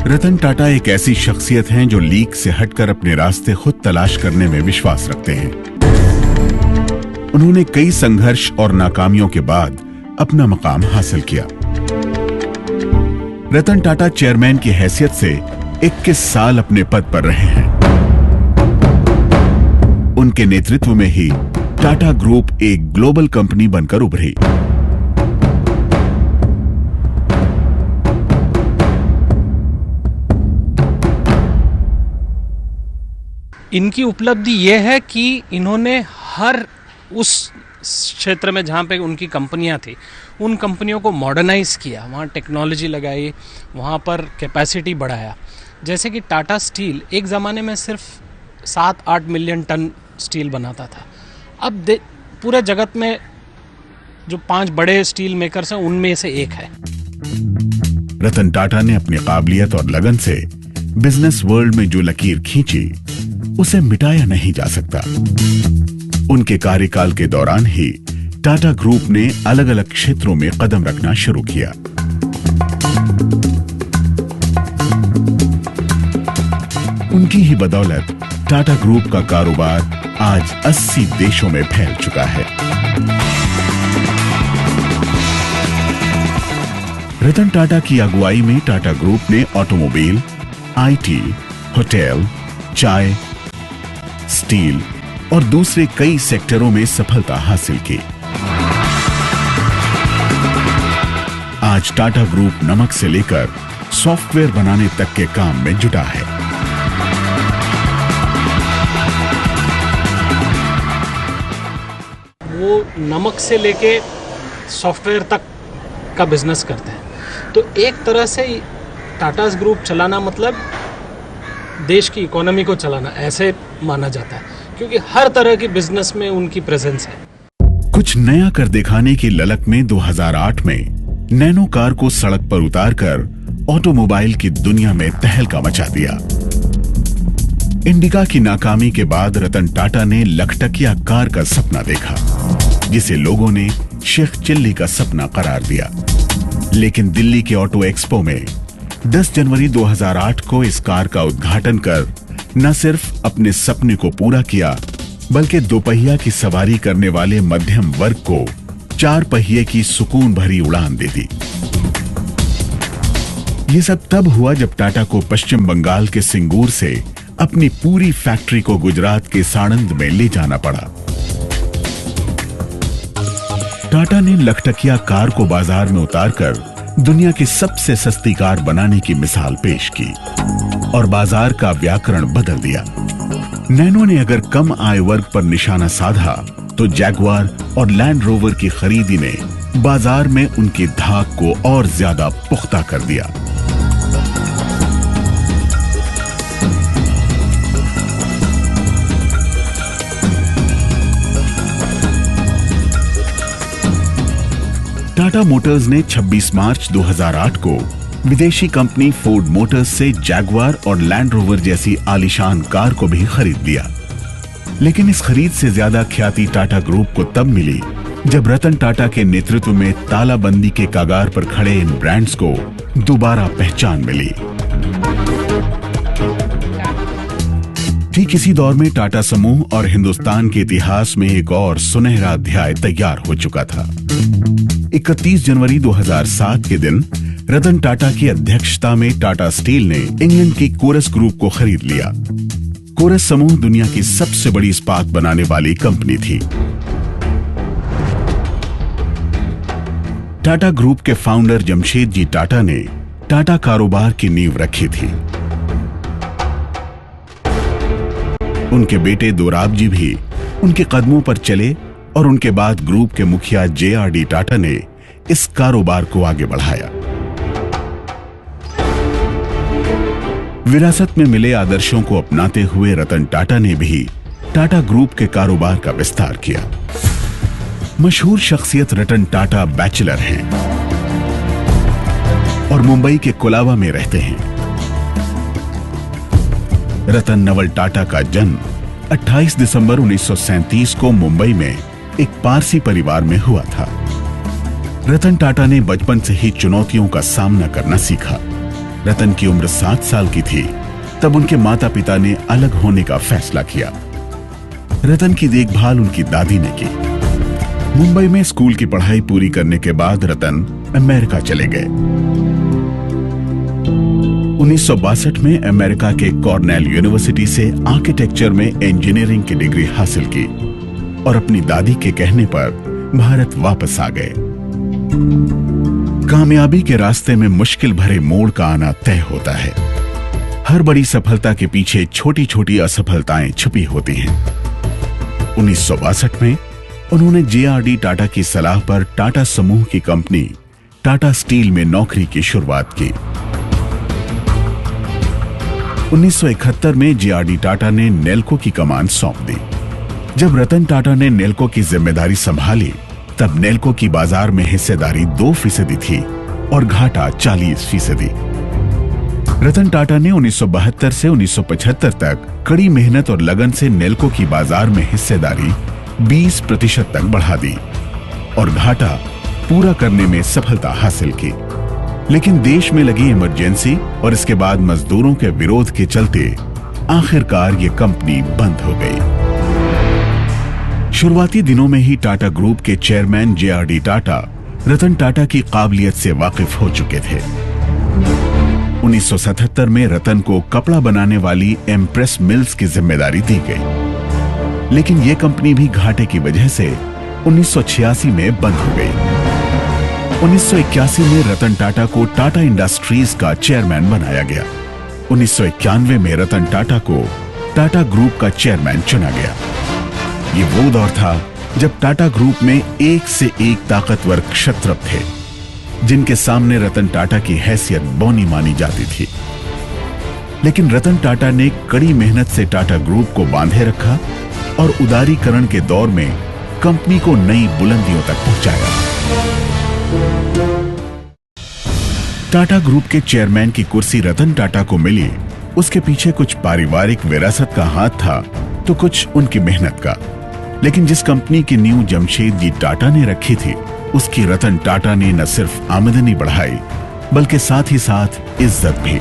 रतन टाटा एक ऐसी शख्सियत हैं जो लीक से हटकर अपने रास्ते खुद तलाश करने में विश्वास रखते हैं। उन्होंने कई संघर्ष और नाकामियों के बाद अपना मकाम हासिल किया। रतन टाटा चेयरमैन की हैसियत से 21 साल अपने पद पर रहे हैं। उनके नेतृत्व में ही टाटा ग्रुप एक ग्लोबल कंपनी बनकर उभरी। इनकी उपलब्धि यह है कि इन्होंने हर उस क्षेत्र में जहाँ पे उनकी कंपनियाँ थी उन कंपनियों को मॉडर्नाइज किया, वहाँ टेक्नोलॉजी लगाई, वहाँ पर कैपेसिटी बढ़ाया। जैसे कि टाटा स्टील एक ज़माने में सिर्फ 7-8 मिलियन टन स्टील बनाता था। अब पूरे जगत में जो 5 बड़े स्टील मेकर्स हैं उनमें से एक है। रतन टाटा ने अपनी काबिलियत और लगन से बिजनेस वर्ल्ड में जो लकीर खींची उसे मिटाया नहीं जा सकता। उनके कार्यकाल के दौरान ही टाटा ग्रुप ने अलग अलग क्षेत्रों में कदम रखना शुरू किया। उनकी ही बदौलत टाटा ग्रुप का कारोबार आज 80 देशों में फैल चुका है। रतन टाटा की अगुवाई में टाटा ग्रुप ने ऑटोमोबाइल, आईटी, होटल, चाय, स्टील और दूसरे कई सेक्टरों में सफलता हासिल की। आज टाटा ग्रुप नमक से लेकर सॉफ्टवेयर बनाने तक के काम में जुटा है। वो नमक से लेके सॉफ्टवेयर तक का बिजनेस करते हैं। तो एक तरह से टाटा ग्रुप चलाना मतलब देश की इकोनॉमी को चलाना ऐसे माना जाता है, क्योंकि हर तरह की बिजनेस में उनकी प्रेजेंस है। कुछ नया कर दिखाने की ललक में 2008 में नैनो कार को सड़क पर उतारकर ऑटोमोबाइल की दुनिया में तहलका मचा दिया। इंडिका की नाकामी के बाद रतन टाटा ने लखटकिया कार का सपना देखा, जिसे लोगों ने शेख चिल्ली का सपना करार दिया। लेकिन दिल्ली के ऑटो एक्सपो में 10 जनवरी 2008 को इस कार का उद्घाटन कर न सिर्फ अपने सपने को पूरा किया, बल्कि दोपहिया की सवारी करने वाले मध्यम वर्ग को 4 पहिए की सुकून भरी उड़ान दे दी। यह सब तब हुआ जब टाटा को पश्चिम बंगाल के सिंगूर से अपनी पूरी फैक्ट्री को गुजरात के साणंद में ले जाना पड़ा। टाटा ने लखटकिया कार को बाजार में उतारकर दुनिया की सबसे सस्ती कार बनाने की मिसाल पेश की और बाजार का व्याकरण बदल दिया। नैनो ने अगर कम आय वर्ग पर निशाना साधा, तो जैगवार और लैंड रोवर की खरीदी ने बाजार में उनकी धाक को और ज्यादा पुख्ता कर दिया। टाटा मोटर्स ने 26 मार्च 2008 को विदेशी कंपनी फोर्ड मोटर्स से जैगवार और लैंड रोवर जैसी आलीशान कार को भी खरीद लिया। लेकिन इस खरीद से ज्यादा ख्याति टाटा ग्रुप को तब मिली जब रतन टाटा के नेतृत्व में तालाबंदी के कगार पर खड़े इन ब्रांड्स को दोबारा पहचान मिली। ठीक इसी दौर में टाटा समूह और हिंदुस्तान के इतिहास में एक और सुनहरा अध्याय तैयार हो चुका था। 31 जनवरी 2007 के दिन रतन टाटा की अध्यक्षता में टाटा स्टील ने इंग्लैंड की कोरस ग्रुप को खरीद लिया। कोरस समूह दुनिया की सबसे बड़ी इस्पात बनाने वाली कंपनी थी। टाटा ग्रुप के फाउंडर जमशेदजी टाटा ने टाटा कारोबार की नींव रखी थी। उनके बेटे दोराबजी भी उनके कदमों पर चले और उनके बाद ग्रुप के मुखिया JRD टाटा ने इस कारोबार को आगे बढ़ाया। विरासत में मिले आदर्शों को अपनाते हुए रतन टाटा ने भी टाटा ग्रुप के कारोबार का विस्तार किया। मशहूर शख्सियत रतन टाटा बैचलर हैं और मुंबई के कोलाबा में रहते हैं। रतन नवल टाटा का जन्म 28 दिसंबर 1937 को मुंबई में एक पारसी परिवार में हुआ था। रतन टाटा ने बचपन से ही चुनौतियों का सामना करना सीखा। रतन की उम्र 7 साल की थी तब उनके माता पिता ने अलग होने का फैसला किया। रतन की देखभाल उनकी दादी ने की। मुंबई में स्कूल की पढ़ाई पूरी करने के बाद रतन अमेरिका चले गए। 1962 में अमेरिका के कॉर्नेल यूनिवर्सिटी से आर्किटेक्चर में इंजीनियरिंग की डिग्री हासिल की और अपनी दादी के कहने पर भारत वापस आ गए। कामयाबी के रास्ते में मुश्किल भरे मोड़ का आना तय होता है। हर बड़ी सफलता के पीछे छोटी छोटी असफलताएं छुपी होती हैं। 1962 में उन्होंने JRD टाटा की सलाह पर टाटा समूह की कंपनी टाटा स्टील में नौकरी की शुरुआत की। 1971 में JRD टाटा ने नेल्को की कमान सौंप दी। जब रतन टाटा ने नेल्को की जिम्मेदारी संभाली तब नेल्को की बाजार में हिस्सेदारी 2% थी और घाटा 40%। रतन टाटा ने 1972 से 1975 तक कड़ी मेहनत और लगन से नेल्को की बाजार में हिस्सेदारी 20% तक बढ़ा दी और घाटा पूरा करने में सफलता हासिल की। लेकिन देश में लगी इमरजेंसी और इसके बाद मजदूरों के विरोध के चलते आखिरकार ये कंपनी बंद हो गई। शुरुआती दिनों में ही टाटा ग्रुप के चेयरमैन JRD टाटा रतन टाटा की काबिलियत से वाकिफ हो चुके थे। 1977 में रतन को कपड़ा बनाने वाली एम्प्रेस मिल्स की जिम्मेदारी दी गई, लेकिन यह कंपनी भी घाटे की वजह से 1986 में बंद हो गई। 1981 में रतन टाटा को टाटा इंडस्ट्रीज का चेयरमैन बनाया गया। 1991 में रतन टाटा को टाटा ग्रुप का चेयरमैन चुना गया। ये वो दौर था जब टाटा ग्रुप में एक से एक ताकतवर क्षत्रप थे, जिनके सामने रतन टाटा की हैसियत बौनी मानी जाती थी। लेकिन रतन टाटा ने कड़ी मेहनत से टाटा ग्रुप को बांधे रखा और उदारीकरण के दौर में कंपनी को नई बुलंदियों तक पहुंचाया। टाटा ग्रुप के चेयरमैन की कुर्सी रतन टाटा को मिली, उसके पीछे कुछ पारिवारिक विरासत का हाथ था तो कुछ उनकी मेहनत का। लेकिन जिस कंपनी की नींव जमशेदजी टाटा ने रखी थी, उसकी रतन टाटा ने न सिर्फ आमदनी बढ़ाई बल्कि साथ ही साथ इज्जत भी।